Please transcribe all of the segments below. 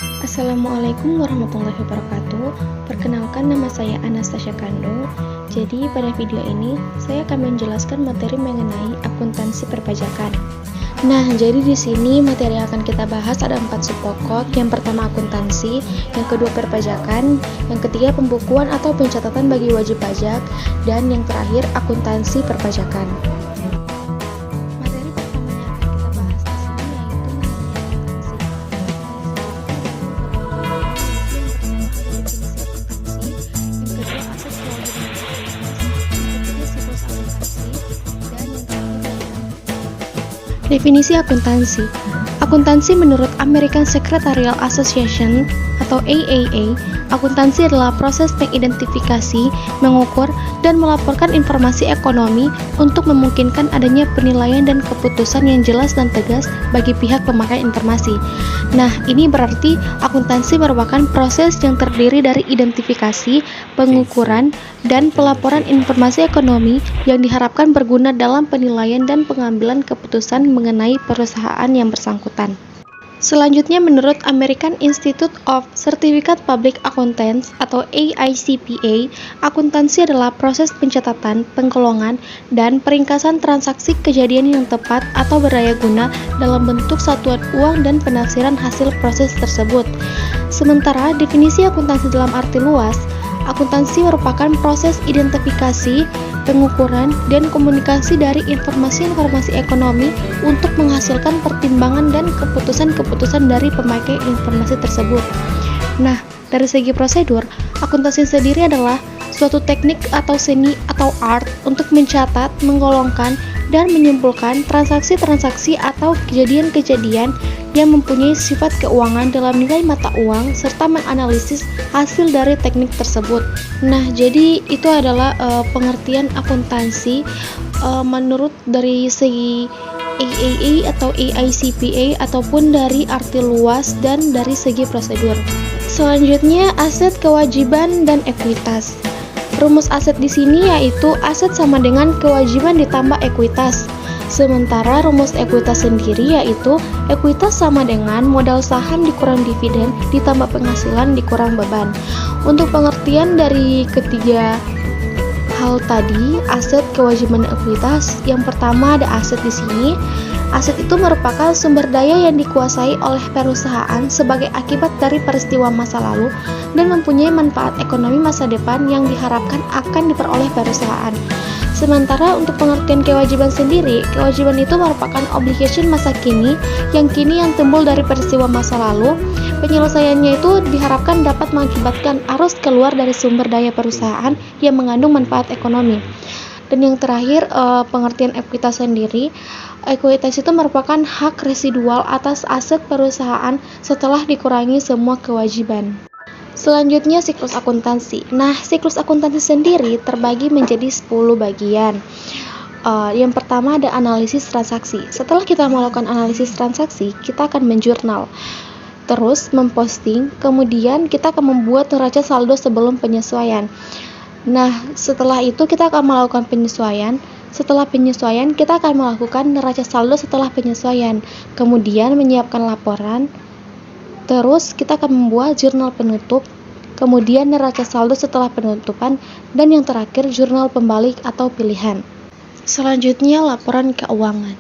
Assalamualaikum warahmatullahi wabarakatuh. Perkenalkan, nama saya Anastasia Kando. Jadi pada video ini saya akan menjelaskan materi mengenai akuntansi perpajakan. Nah, jadi di sini materi yang akan kita bahas ada 4 sub pokok. Yang pertama akuntansi, yang kedua perpajakan, yang ketiga pembukuan atau pencatatan bagi wajib pajak, dan yang terakhir akuntansi perpajakan. Materi pertama yang akan kita bahas di sini yaitu definisi akuntansi. Akuntansi menurut American Secretarial Association atau AAA, akuntansi adalah proses mengidentifikasi, mengukur, dan melaporkan informasi ekonomi untuk memungkinkan adanya penilaian dan keputusan yang jelas dan tegas bagi pihak pemakai informasi. Nah, ini berarti akuntansi merupakan proses yang terdiri dari identifikasi, pengukuran, dan pelaporan informasi ekonomi yang diharapkan berguna dalam penilaian dan pengambilan keputusan mengenai perusahaan yang bersangkutan. Selanjutnya, menurut American Institute of Certificate Public Accountants atau AICPA, akuntansi adalah proses pencatatan, penggolongan, dan peringkasan transaksi kejadian yang tepat atau berdaya guna dalam bentuk satuan uang dan penafsiran hasil proses tersebut. Sementara definisi akuntansi dalam arti luas, akuntansi merupakan proses identifikasi, pengukuran, dan komunikasi dari informasi-informasi ekonomi untuk menghasilkan pertimbangan dan keputusan-keputusan dari pemakai informasi tersebut. Nah, dari segi prosedur, akuntansi sendiri adalah suatu teknik atau seni atau art untuk mencatat, menggolongkan, dan menyimpulkan transaksi-transaksi atau kejadian-kejadian yang mempunyai sifat keuangan dalam nilai mata uang serta menganalisis hasil dari teknik tersebut. Nah, jadi itu adalah pengertian akuntansi menurut dari segi AAA atau AICPA ataupun dari arti luas dan dari segi prosedur. Selanjutnya, aset, kewajiban, dan ekuitas. Rumus aset di sini yaitu aset sama dengan kewajiban ditambah ekuitas. Sementara rumus ekuitas sendiri yaitu ekuitas sama dengan modal saham dikurang dividen ditambah penghasilan dikurang beban. Untuk pengertian dari ketiga hal tadi, aset, kewajiban, dan ekuitas, yang pertama ada aset di sini. Aset itu merupakan sumber daya yang dikuasai oleh perusahaan sebagai akibat dari peristiwa masa lalu dan mempunyai manfaat ekonomi masa depan yang diharapkan akan diperoleh perusahaan. Sementara untuk pengertian kewajiban sendiri, kewajiban itu merupakan obligation masa kini yang timbul dari peristiwa masa lalu. Penyelesaiannya itu diharapkan dapat mengakibatkan arus keluar dari sumber daya perusahaan yang mengandung manfaat ekonomi. Dan yang terakhir, pengertian ekuitas sendiri. Ekuitas itu merupakan hak residual atas aset perusahaan setelah dikurangi semua kewajiban. Selanjutnya, siklus akuntansi. Nah, siklus akuntansi sendiri terbagi menjadi 10 bagian. Yang pertama ada analisis transaksi. Setelah kita melakukan analisis transaksi, kita akan menjurnal, terus memposting, kemudian kita akan membuat neraca saldo sebelum penyesuaian. Nah, setelah itu kita akan melakukan penyesuaian. Setelah penyesuaian, kita akan melakukan neraca saldo setelah penyesuaian, kemudian menyiapkan laporan, terus kita akan membuat jurnal penutup, kemudian neraca saldo setelah penutupan, dan yang terakhir jurnal pembalik atau pilihan. Selanjutnya, laporan keuangan.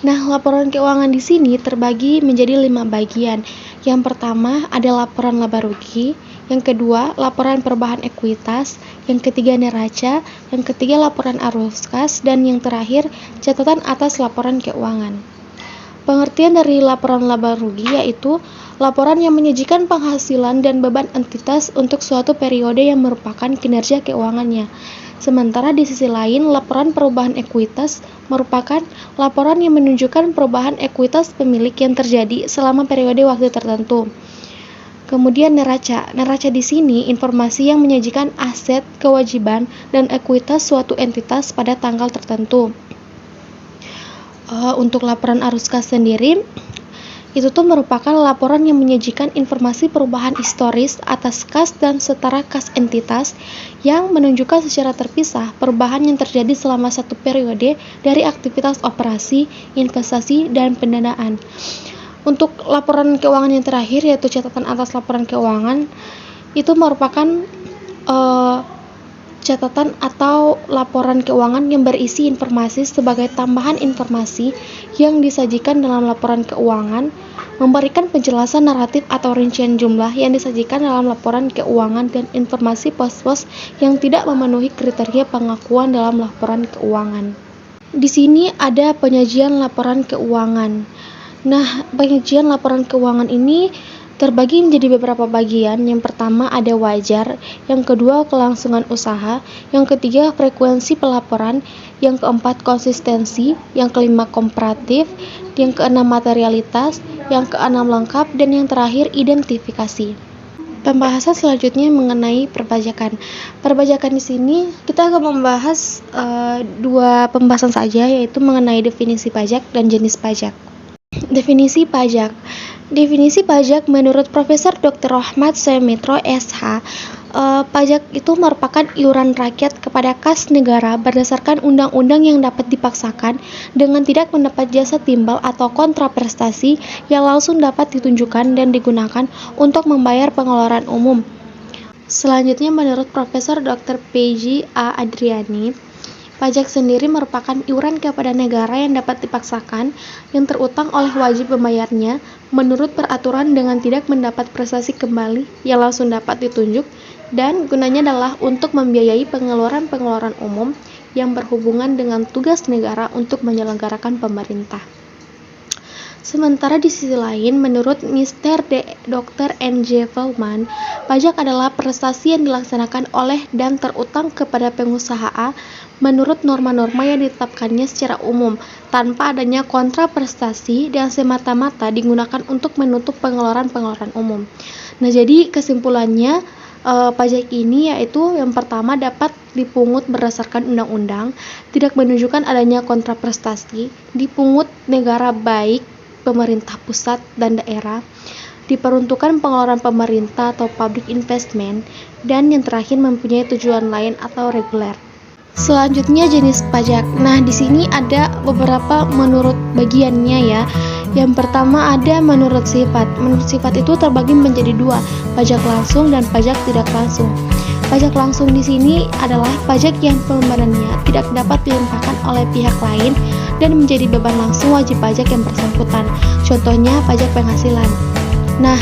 Nah, laporan keuangan di sini terbagi menjadi 5 bagian. Yang pertama ada laporan laba rugi, yang kedua laporan perubahan ekuitas, yang ketiga neraca, yang ketiga laporan arus kas, dan yang terakhir catatan atas laporan keuangan. Pengertian dari laporan laba rugi yaitu laporan yang menyajikan penghasilan dan beban entitas untuk suatu periode yang merupakan kinerja keuangannya. Sementara di sisi lain, laporan perubahan ekuitas merupakan laporan yang menunjukkan perubahan ekuitas pemilik yang terjadi selama periode waktu tertentu. Kemudian neraca. Neraca di sini informasi yang menyajikan aset, kewajiban, dan ekuitas suatu entitas pada tanggal tertentu. Untuk laporan arus kas sendiri, itu tuh merupakan laporan yang menyajikan informasi perubahan historis atas kas dan setara kas entitas yang menunjukkan secara terpisah perubahan yang terjadi selama satu periode dari aktivitas operasi, investasi, dan pendanaan. Untuk laporan keuangan yang terakhir, yaitu catatan atas laporan keuangan, itu merupakan catatan atau laporan keuangan yang berisi informasi sebagai tambahan informasi yang disajikan dalam laporan keuangan, memberikan penjelasan naratif atau rincian jumlah yang disajikan dalam laporan keuangan dan informasi pos-pos yang tidak memenuhi kriteria pengakuan dalam laporan keuangan. Di sini ada penyajian laporan keuangan. Nah, penyajian laporan keuangan ini terbagi menjadi beberapa bagian. Yang pertama ada wajar, yang kedua kelangsungan usaha, yang ketiga frekuensi pelaporan, yang keempat konsistensi, yang kelima komparatif, yang keenam materialitas, yang keenam lengkap, dan yang terakhir identifikasi. Pembahasan selanjutnya mengenai perpajakan. Perpajakan di sini kita akan membahas dua pembahasan saja, yaitu mengenai definisi pajak dan jenis pajak. Definisi pajak. Definisi pajak menurut Profesor Dr. Rohmat Sumitro SH, pajak itu merupakan iuran rakyat kepada kas negara berdasarkan undang-undang yang dapat dipaksakan dengan tidak mendapat jasa timbal atau kontraprestasi yang langsung dapat ditunjukkan dan digunakan untuk membayar pengeluaran umum. Selanjutnya menurut Profesor Dr. PJ A. Adriani, pajak sendiri merupakan iuran kepada negara yang dapat dipaksakan yang terutang oleh wajib membayarnya menurut peraturan dengan tidak mendapat prestasi kembali yang langsung dapat ditunjuk, dan gunanya adalah untuk membiayai pengeluaran-pengeluaran umum yang berhubungan dengan tugas negara untuk menyelenggarakan pemerintah. Sementara di sisi lain, menurut Mr. Dr. N.J. Feldman, pajak adalah prestasi yang dilaksanakan oleh dan terutang kepada pengusaha A menurut norma-norma yang ditetapkannya secara umum, tanpa adanya kontraprestasi dan semata-mata digunakan untuk menutup pengeluaran-pengeluaran umum. Nah, jadi kesimpulannya, pajak ini yaitu yang pertama dapat dipungut berdasarkan undang-undang, tidak menunjukkan adanya kontraprestasi, dipungut negara baik pemerintah pusat dan daerah, diperuntukkan pengeluaran pemerintah atau public investment, dan yang terakhir mempunyai tujuan lain atau reguler. Selanjutnya jenis pajak. Nah, di sini ada beberapa menurut bagiannya ya. Yang pertama ada menurut sifat. Menurut sifat itu terbagi menjadi dua, pajak langsung dan pajak tidak langsung. Pajak langsung di sini adalah pajak yang pembayarannya tidak dapat dilimpahkan oleh pihak lain dan menjadi beban langsung wajib pajak yang bersangkutan. Contohnya pajak penghasilan. Nah,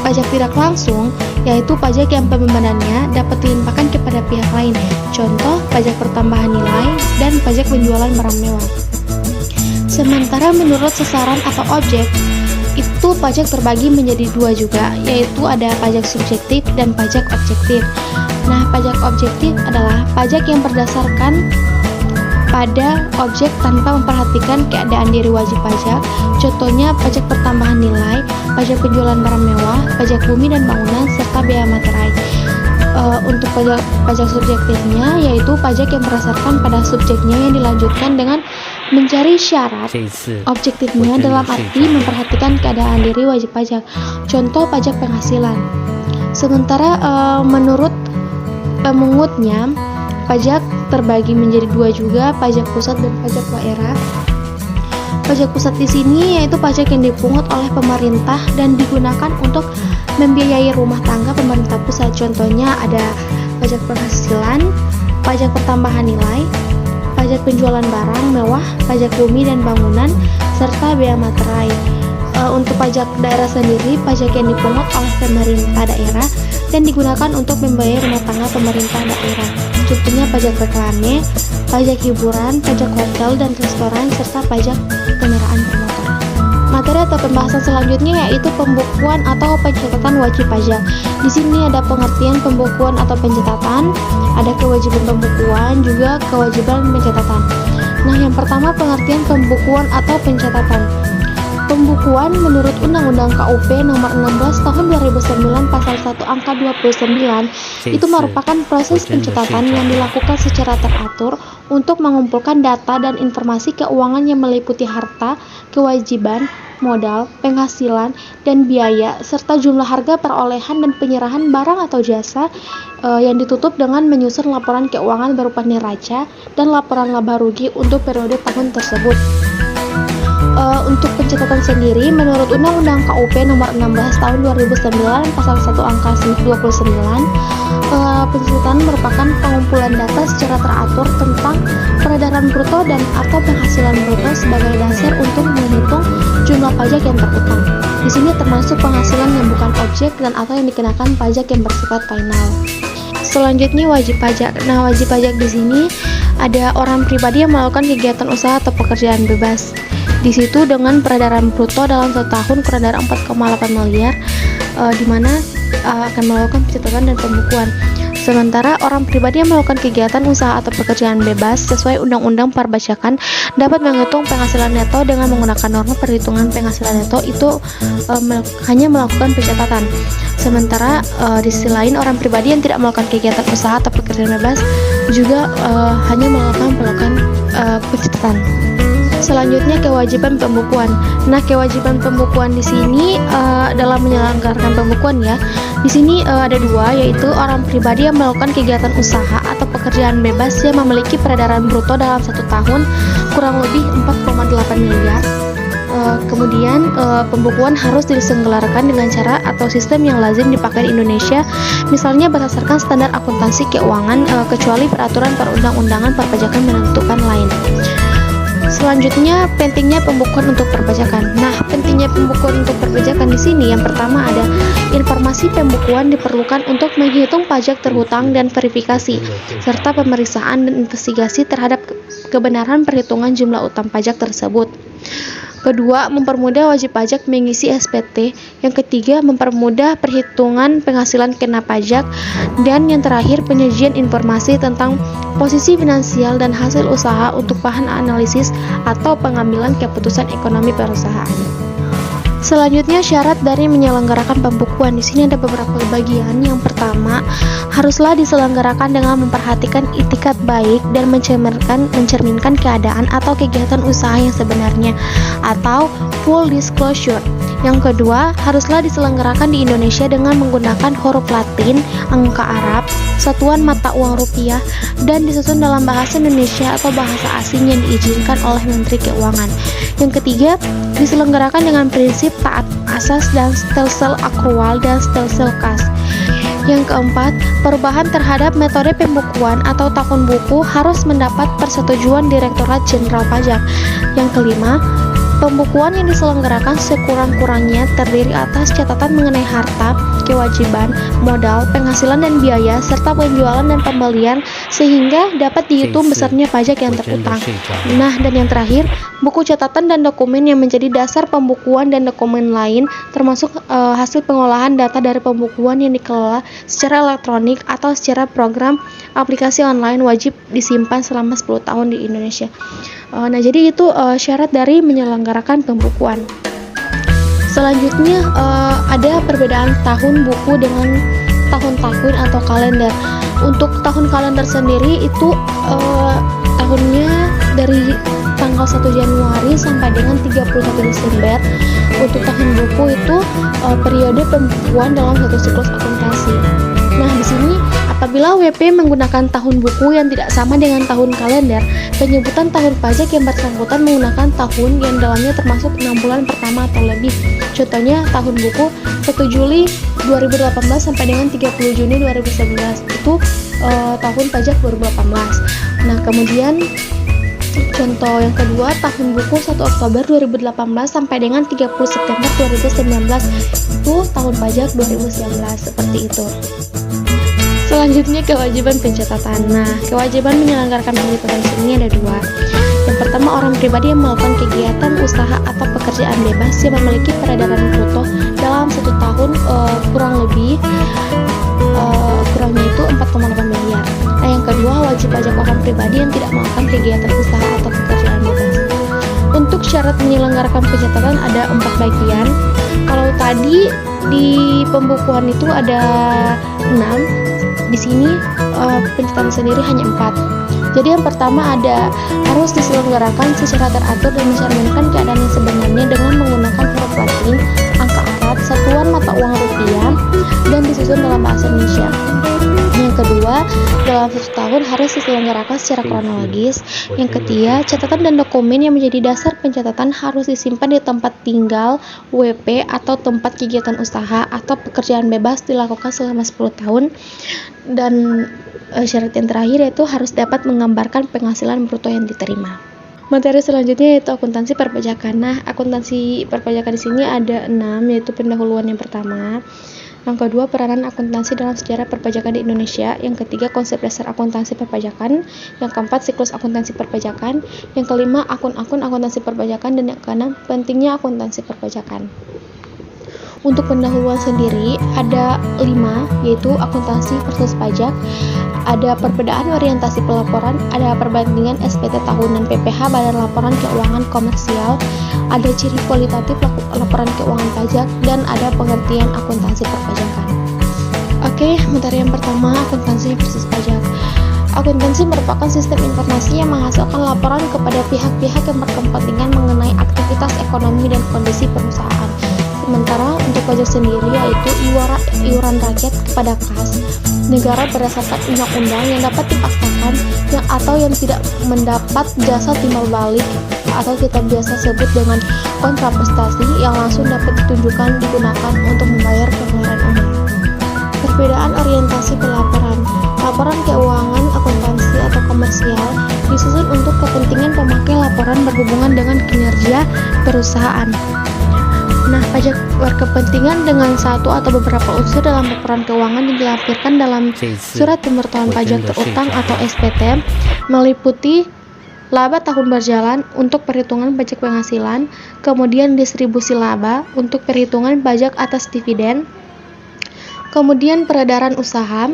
pajak tidak langsung yaitu pajak yang pembebanannya dapat dilimpahkan kepada pihak lain. Contoh pajak pertambahan nilai dan pajak penjualan barang mewah. Sementara menurut sasaran atau objek, itu pajak terbagi menjadi dua juga, yaitu ada pajak subjektif dan pajak objektif. Nah, pajak objektif adalah pajak yang berdasarkan pada objek tanpa memperhatikan keadaan diri wajib pajak. Contohnya pajak pertambahan nilai, pajak penjualan barang mewah, pajak bumi dan bangunan, serta bea materai. Untuk pajak subjektifnya yaitu pajak yang berdasarkan pada subjeknya yang dilanjutkan dengan mencari syarat objektifnya dalam arti memperhatikan keadaan diri wajib pajak. Contoh pajak penghasilan. Sementara menurut pemungutnya, pajak terbagi menjadi dua juga, pajak pusat dan pajak daerah. Pajak pusat di sini yaitu pajak yang dipungut oleh pemerintah dan digunakan untuk membiayai rumah tangga pemerintah pusat. Contohnya ada pajak penghasilan, pajak pertambahan nilai, pajak penjualan barang mewah, pajak bumi dan bangunan, serta bea materai. Untuk pajak daerah sendiri, pajak yang dipungut oleh pemerintah daerah dan digunakan untuk membiayai rumah tangga pemerintah daerah. Contohnya pajak reklame, pajak hiburan, pajak hotel dan restoran, serta pajak kendaraan bermotor. Materi atau pembahasan selanjutnya yaitu pembukuan atau pencatatan wajib pajak. Di sini ada pengertian pembukuan atau pencatatan, ada kewajiban pembukuan, juga kewajiban pencatatan. Nah, yang pertama pengertian pembukuan atau pencatatan. Pembukuan menurut Undang-Undang KUP Nomor 16 Tahun 2009 Pasal 1 Angka 29 itu merupakan proses pencatatan yang dilakukan secara teratur untuk mengumpulkan data dan informasi keuangan yang meliputi harta, kewajiban, modal, penghasilan, dan biaya, serta jumlah harga perolehan dan penyerahan barang atau jasa yang ditutup dengan menyusun laporan keuangan berupa neraca dan laporan laba rugi untuk periode tahun tersebut. Untuk pencatatan sendiri, menurut Undang-Undang KUP Nomor 16 Tahun 2009 Pasal 1 Angka 29, pencatatan merupakan pengumpulan data secara teratur tentang peredaran bruto dan atau penghasilan bruto sebagai dasar untuk menghitung jumlah pajak yang terutang. Di sini termasuk penghasilan yang bukan objek dan atau yang dikenakan pajak yang bersifat final. Selanjutnya wajib pajak. Nah, wajib pajak di sini ada orang pribadi yang melakukan kegiatan usaha atau pekerjaan bebas. Di situ dengan peredaran bruto dalam 1 tahun kurang dari 4,8 miliar, di mana akan melakukan pencatatan dan pembukuan. Sementara orang pribadi yang melakukan kegiatan usaha atau pekerjaan bebas sesuai Undang-Undang Perpajakan dapat menghitung penghasilan neto dengan menggunakan norma perhitungan penghasilan neto itu hanya melakukan pencatatan. Sementara di sisi lain orang pribadi yang tidak melakukan kegiatan usaha atau pekerjaan bebas juga hanya melakukan pencatatan. Selanjutnya kewajiban pembukuan. Nah, kewajiban pembukuan di sini dalam menyelenggarakan pembukuan ya. Di sini ada dua, yaitu orang pribadi yang melakukan kegiatan usaha atau pekerjaan bebas yang memiliki peredaran bruto dalam 1 tahun kurang lebih 4,8 miliar. Kemudian pembukuan harus diselenggarakan dengan cara atau sistem yang lazim dipakai di Indonesia, misalnya berdasarkan standar akuntansi keuangan, kecuali peraturan perundang-undangan perpajakan menentukan lain. Selanjutnya, pentingnya pembukuan untuk perpajakan. Nah, pentingnya pembukuan untuk perpajakan di sini yang pertama ada informasi pembukuan diperlukan untuk menghitung pajak terhutang dan verifikasi, serta pemeriksaan dan investigasi terhadap kebenaran perhitungan jumlah utang pajak tersebut. Kedua, mempermudah wajib pajak mengisi SPT. Yang ketiga, mempermudah perhitungan penghasilan kena pajak. Dan yang terakhir, penyajian informasi tentang posisi finansial dan hasil usaha untuk bahan analisis atau pengambilan keputusan ekonomi perusahaan. Selanjutnya, syarat dari menyelenggarakan pembukuan. Di sini ada beberapa bagian. Yang pertama, haruslah diselenggarakan dengan memperhatikan itikat baik dan mencerminkan keadaan atau kegiatan usaha yang sebenarnya atau full disclosure. Yang kedua, haruslah diselenggarakan di Indonesia dengan menggunakan huruf Latin, angka Arab, satuan mata uang rupiah, dan disusun dalam bahasa Indonesia atau bahasa asing yang diizinkan oleh Menteri Keuangan. Yang ketiga, diselenggarakan dengan prinsip taat asas dan stelsel akrual dan stelsel kas. Yang keempat, perubahan terhadap metode pembukuan atau tahun buku harus mendapat persetujuan Direktorat Jenderal Pajak. Yang kelima, pembukuan yang diselenggarakan sekurang-kurangnya terdiri atas catatan mengenai harta, kewajiban, modal, penghasilan dan biaya, serta penjualan dan pembelian sehingga dapat dihitung besarnya pajak yang terutang. Nah, dan yang terakhir, buku catatan dan dokumen yang menjadi dasar pembukuan dan dokumen lain termasuk hasil pengolahan data dari pembukuan yang dikelola secara elektronik atau secara program aplikasi online wajib disimpan selama 10 tahun di Indonesia. Nah, jadi itu syarat dari menyelenggarakan pembukuan. Selanjutnya ada perbedaan tahun buku dengan tahun-tahun atau kalender. Untuk tahun kalender sendiri itu tahunnya dari tanggal 1 Januari sampai dengan 31 Desember. Untuk tahun buku itu periode pembukuan dalam satu siklus akuntansi. Nah, di sini apabila WP menggunakan tahun buku yang tidak sama dengan tahun kalender, penyebutan tahun pajak yang bersangkutan menggunakan tahun yang dalamnya termasuk 6 bulan pertama atau lebih. Contohnya tahun buku 1 Juli 2018 sampai dengan 30 Juni 2019 itu tahun pajak 2018. Nah, kemudian contoh yang kedua, tahun buku 1 Oktober 2018 sampai dengan 30 September 2019 itu tahun pajak 2019, seperti itu. Selanjutnya kewajiban pencatatan. Nah, kewajiban menyelenggarakan pencatatan sini ada dua. Yang pertama, orang pribadi yang melakukan kegiatan usaha atau pekerjaan bebas yang memiliki peredaran bruto dalam 1 tahun kurang lebih kurangnya itu 4,8 miliar. Nah, yang kedua, wajib pajak orang pribadi yang tidak melakukan kegiatan usaha atau pekerjaan bebas. Untuk syarat menyelenggarakan pencatatan ada 4 bagian. Kalau tadi di pembukuan itu ada 6, di sini pencatatan sendiri hanya 4. Jadi yang pertama ada harus diselenggarakan secara teratur dan mencerminkan keadaan yang sebenarnya dengan menggunakan huruf Latin, angka Arab, satuan mata uang rupiah, dan disusun dalam bahasa Indonesia. Yang kedua, dalam 1 tahun harus diselenggarakan secara kronologis. Yang ketiga, catatan dan dokumen yang menjadi dasar pencatatan harus disimpan di tempat tinggal, WP, atau tempat kegiatan usaha atau pekerjaan bebas dilakukan selama 10 tahun. Dan syarat yang terakhir yaitu harus dapat menggambarkan penghasilan bruto yang diterima. Materi selanjutnya yaitu akuntansi perpajakan. Nah, akuntansi perpajakan di sini ada 6, yaitu pendahuluan yang pertama. Yang kedua, peranan akuntansi dalam sejarah perpajakan di Indonesia. Yang ketiga, konsep dasar akuntansi perpajakan. Yang keempat, siklus akuntansi perpajakan. Yang kelima, akun-akun akuntansi perpajakan. Dan yang keenam, pentingnya akuntansi perpajakan. Untuk pendahuluan sendiri ada 5, yaitu akuntansi versus pajak, ada perbedaan orientasi pelaporan, ada perbandingan SPT tahunan PPh Badan Laporan Keuangan Komersial, ada ciri kualitatif laporan keuangan pajak, dan ada pengertian akuntansi perpajakan. Oke, materi yang pertama, akuntansi versus pajak. Akuntansi merupakan sistem informasi yang menghasilkan laporan kepada pihak-pihak yang berkepentingan mengenai aktivitas ekonomi dan kondisi perusahaan. Sementara untuk pajak sendiri yaitu iuran rakyat kepada kas negara berdasarkan undang-undang yang dapat dipaksakan atau yang tidak mendapat jasa timbal balik atau kita biasa sebut dengan kontraprestasi yang langsung dapat digunakan untuk membayar pengeluaran umum. Perbedaan orientasi pelaporan. Laporan keuangan akuntansi atau komersial disusun untuk kepentingan pemakai laporan berhubungan dengan kinerja perusahaan. Nah, pajak berkepentingan dengan satu atau beberapa unsur dalam laporan keuangan yang dilampirkan dalam surat pemberitahuan pajak terutang atau SPT meliputi laba tahun berjalan untuk perhitungan pajak penghasilan, kemudian distribusi laba untuk perhitungan pajak atas dividen, kemudian peredaran usaha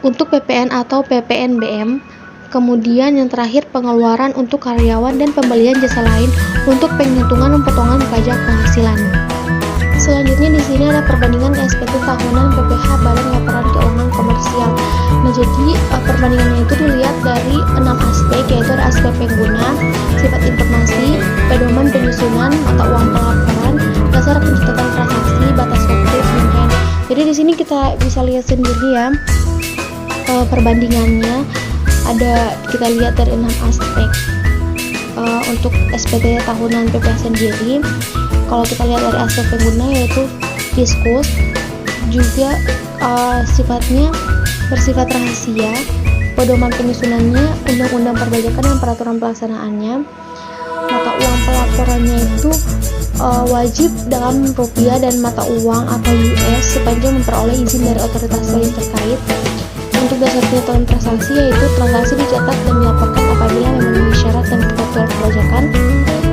untuk PPN atau PPNBM, kemudian yang terakhir pengeluaran untuk karyawan dan pembelian jasa lain untuk penghitungan potongan pajak penghasilan. Selanjutnya di sini ada perbandingan SPT tahunan PPh Badan Laporan Keuangan Komersial. Nah, jadi perbandingannya itu dilihat dari 6 aspek, yaitu ada aspek pengguna, sifat informasi, pedoman penyusunan, mata uang pelaporan, dasar pencatatan transaksi, batas waktu, penyampaian. Jadi di sini kita bisa lihat sendiri ya perbandingannya. Ada kita lihat dari 6 aspek. Untuk SPT tahunan PPh sendiri, kalau kita lihat dari aspek pengguna yaitu fiskus, juga sifatnya bersifat rahasia, pedoman penyusunannya, undang-undang perpajakan dan peraturan pelaksanaannya, mata uang pelaporannya itu wajib dalam rupiah dan mata uang atau US sepanjang memperoleh izin dari otoritas lain terkait. Untuk dasar penyatuan transaksi yaitu transaksi dicatat dan dilaporkan apabila memenuhi syarat dan ketentuan perpajakan.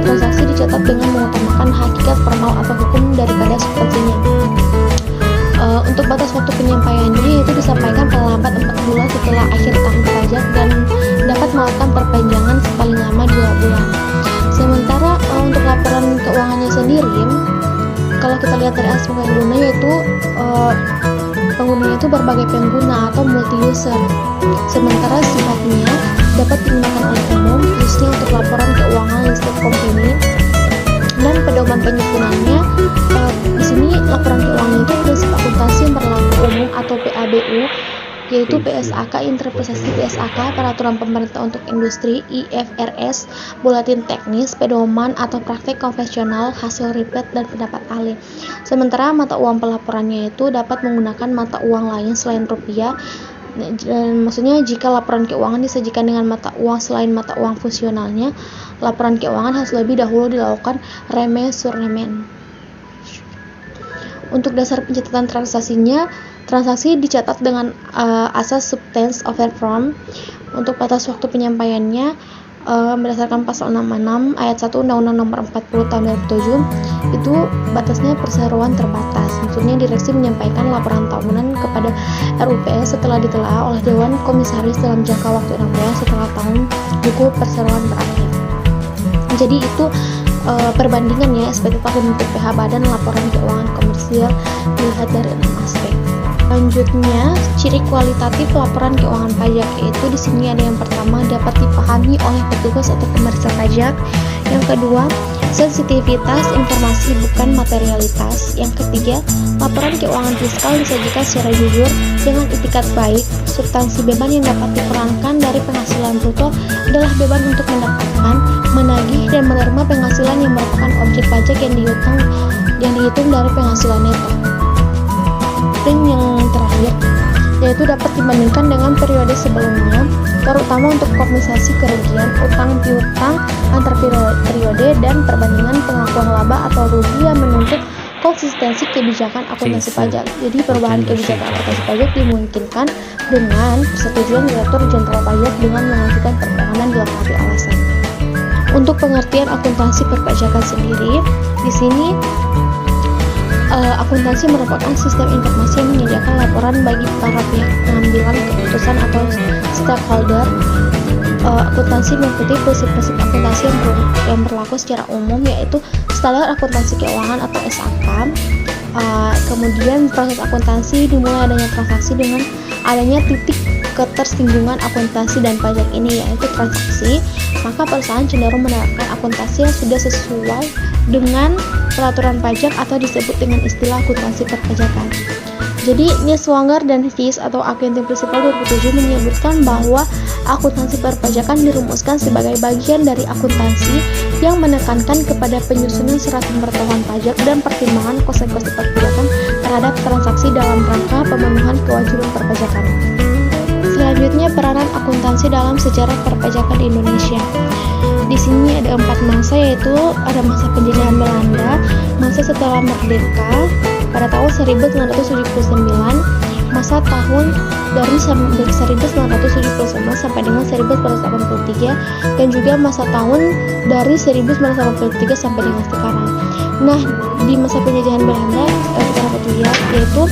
Transaksi dicatat dengan mengutamakan hakikat formal atau hukum daripada substansinya. Untuk batas waktu penyampaiannya yaitu disampaikan paling lambat 4 bulan setelah akhir tahun pajak dan dapat melakukan perpanjangan paling lama 2 bulan. Sementara untuk laporan keuangannya sendiri, kalau kita lihat dari aspek pengguna yaitu penggunanya itu berbagai pengguna atau multi-user. Sementara sifatnya dapat digunakan oleh umum, khususnya untuk laporan keuangan listed company. Dan pedoman penyusunannya, di sini laporan keuangan itu prinsip akuntansi yang berlaku umum atau PABU, yaitu PSAK, interpretasi PSAK, peraturan pemerintah untuk industri, IFRS, buletin teknis, pedoman atau praktek konvensional, hasil riset dan pendapat ahli. Sementara mata uang pelaporannya itu dapat menggunakan mata uang lain selain rupiah. Dan maksudnya jika laporan keuangan disajikan dengan mata uang selain mata uang fungsionalnya, laporan keuangan harus lebih dahulu dilakukan remen sur remen. Untuk dasar pencatatan transaksinya, transaksi dicatat dengan asas substance over form. Untuk batas waktu penyampaiannya berdasarkan pasal 66 ayat 1 Undang-Undang Nomor 40 Tahun 2007 itu batasnya perseroan terbatas. Maksudnya direksi menyampaikan laporan tahunan kepada RUPS setelah ditelaah oleh Dewan Komisaris dalam jangka waktu 6 bulan setelah tahun buku perseroan berakhir. Jadi itu perbandingan ya SPT tahun PPh Badan Laporan Keuangan Komersial dilihat dari 6 aspek. Selanjutnya, ciri kualitatif laporan keuangan pajak, yaitu di sini ada yang pertama, dapat dipahami oleh petugas atau pemeriksa pajak. Yang kedua, sensitivitas informasi bukan materialitas. Yang ketiga, laporan keuangan fiskal disajikan secara jujur dengan itikat baik. Substansi beban yang dapat diperankan dari penghasilan bruto adalah beban untuk mendapatkan, menagih, dan menerima penghasilan yang merupakan objek pajak yang dihitung dari penghasilan neto. Dan yang terakhir, yaitu dapat dibandingkan dengan periode sebelumnya, terutama untuk kompensasi kerugian, utang piutang antar periode, dan perbandingan pengakuan laba atau rugi yang menuntut konsistensi kebijakan akuntansi pajak. Jadi perubahan kebijakan akuntansi pajak dimungkinkan dengan persetujuan Direktur Jenderal Pajak dengan mengajukan permohonan dilengkapi alasan. Untuk pengertian akuntansi perpajakan sendiri, di sini akuntansi merupakan sistem informasi yang menyediakan laporan bagi para pihak pengambilan keputusan atau stakeholder. Akuntansi mengikuti prinsip-prinsip akuntansi yang berlaku secara umum, yaitu standar akuntansi keuangan atau SAK. Kemudian proses akuntansi dimulai adanya transaksi dengan adanya titik ketersinggungan akuntansi dan pajak ini, yaitu transaksi. Maka perusahaan cenderung menerapkan akuntansi yang sudah sesuai dengan peraturan pajak atau disebut dengan istilah akuntansi perpajakan. Jadi, Niels Swanger dan Fies atau Accounting Principles 2007 menyebutkan bahwa akuntansi perpajakan dirumuskan sebagai bagian dari akuntansi yang menekankan kepada penyusunan surat pemberitahuan pajak dan pertimbangan konsekuensi perpajakan terhadap transaksi dalam rangka pemenuhan kewajiban perpajakan. Selanjutnya, peranan akuntansi dalam sejarah perpajakan di Indonesia. Di sini ada 4 masa, yaitu ada masa penjajahan Belanda, masa setelah merdeka pada tahun 1979, masa tahun dari 1979 sampai dengan 1983, dan juga masa tahun dari 1983 sampai dengan sekarang. Nah, di masa penjajahan Belanda kita dapat lihat yaitu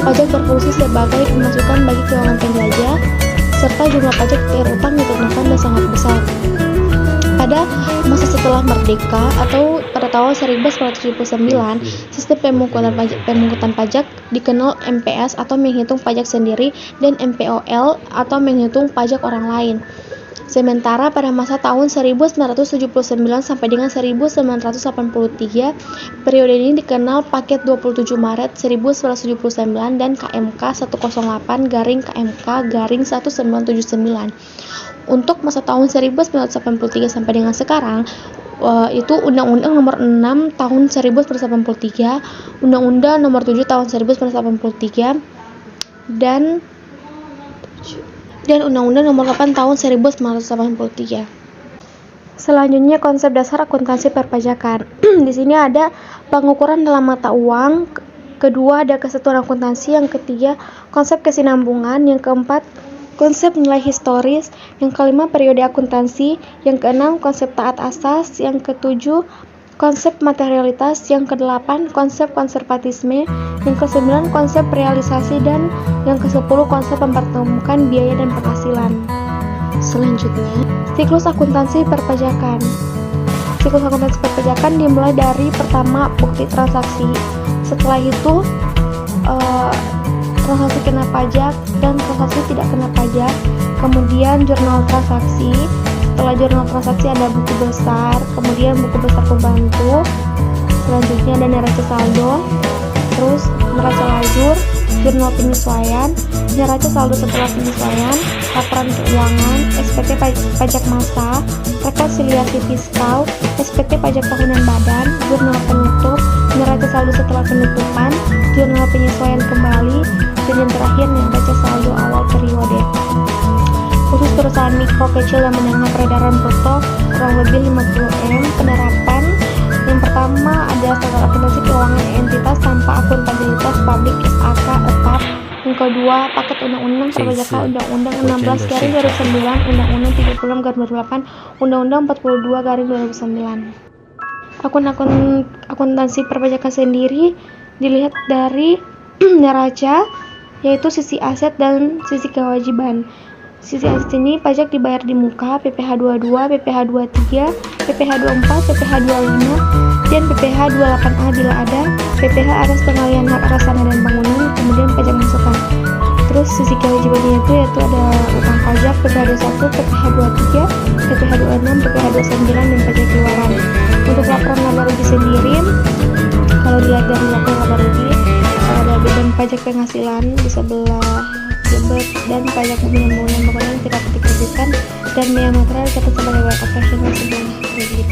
pajak berfungsi sebagai pemasukan bagi keuangan penjajah, serta jumlah pajak tiar utang ditentukan dan sangat besar. Pada masa setelah merdeka atau pada tahun 1979, sistem pemungutan pajak dikenal MPS atau menghitung pajak sendiri dan MPOL atau menghitung pajak orang lain. Sementara pada masa tahun 1979 sampai dengan 1983, periode ini dikenal Paket 27 Maret 1979 dan KMK 108-KMK-1979. Untuk masa tahun 1983 sampai dengan sekarang, itu Undang-Undang Nomor 6 Tahun 1983, Undang-Undang Nomor 7 Tahun 1983, dan Undang-Undang Nomor 8 Tahun 1983. Selanjutnya, konsep dasar akuntansi perpajakan. Di sini ada pengukuran dalam mata uang, kedua ada kesatuan akuntansi, yang ketiga konsep kesinambungan, yang keempat konsep nilai historis, yang kelima periode akuntansi, yang keenam konsep taat asas, yang ketujuh konsep materialitas, yang kedelapan konsep konservatisme, yang kesembilan konsep realisasi, dan yang kesepuluh konsep mempertemukan biaya dan penghasilan. Selanjutnya, siklus akuntansi perpajakan. Siklus akuntansi perpajakan dimulai dari pertama bukti transaksi, setelah itu transaksi kena pajak dan transaksi tidak kena pajak, kemudian jurnal transaksi. Setelah jurnal transaksi ada buku besar, kemudian buku besar pembantu, selanjutnya ada neraca saldo, terus neraca lajur, jurnal penyesuaian, neraca saldo setelah penyesuaian, laporan keuangan, SPT pajak massa, rekonsiliasi fiskal, SPT pajak tahunan badan, jurnal penutup, neraca saldo setelah penutupan, jurnal penyesuaian kembali, dan yang terakhir neraca saldo awal periode. Khusus perusahaan mikro, kecil, dan menengah peredaran bruto kurang lebih 50 M. Penerapan yang pertama ada standar akuntansi keuangan entitas tanpa akuntabilitas publik SAK EPAP. Yang kedua, paket undang-undang perpajakan Undang-Undang 16/2009, Undang-Undang 36/2008, Undang-Undang 42/2009. Akun akuntansi perpajakan sendiri dilihat dari neraca, yaitu sisi aset dan sisi kewajiban. Sisi aset ini pajak dibayar di muka, PPh 22, PPh 23, PPh 24, PPh 25, dan PPh 28A bila ada, PPh atas pengalihan hak atas tanah dan bangunan, kemudian pajak masukan. sisi kewajibannya itu yaitu ada utang pajak, PPh 21, PPh 23, PPh 26, PPh 29, dan pajak keluaran. Untuk laporan laba rugi sendiri, kalau dilihat dari laporan laba rugi, ada beban pajak penghasilan di sebelah debit dan pajak bumi dan bangunan yang tidak diterbitkan dan biaya material dicatat sebagai biaya operasional sebelah kredit.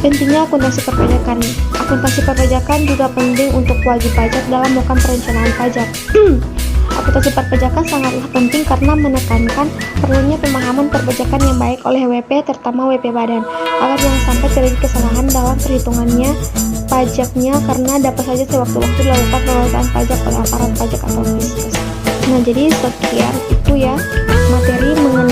Pentingnya akuntansi perpajakan. Akuntansi perpajakan juga penting untuk wajib pajak dalam melakukan perencanaan pajak. Akuntansi perpajakan sangatlah penting karena menekankan perlunya pemahaman perpajakan yang baik oleh WP, terutama WP badan, agar jangan sampai terjadi kesalahan dalam perhitungannya pajaknya karena dapat saja sewaktu-waktu dilakukan penguasaan pajak oleh aparat pajak atau fiskus. Nah, jadi sekian itu ya materi mengenai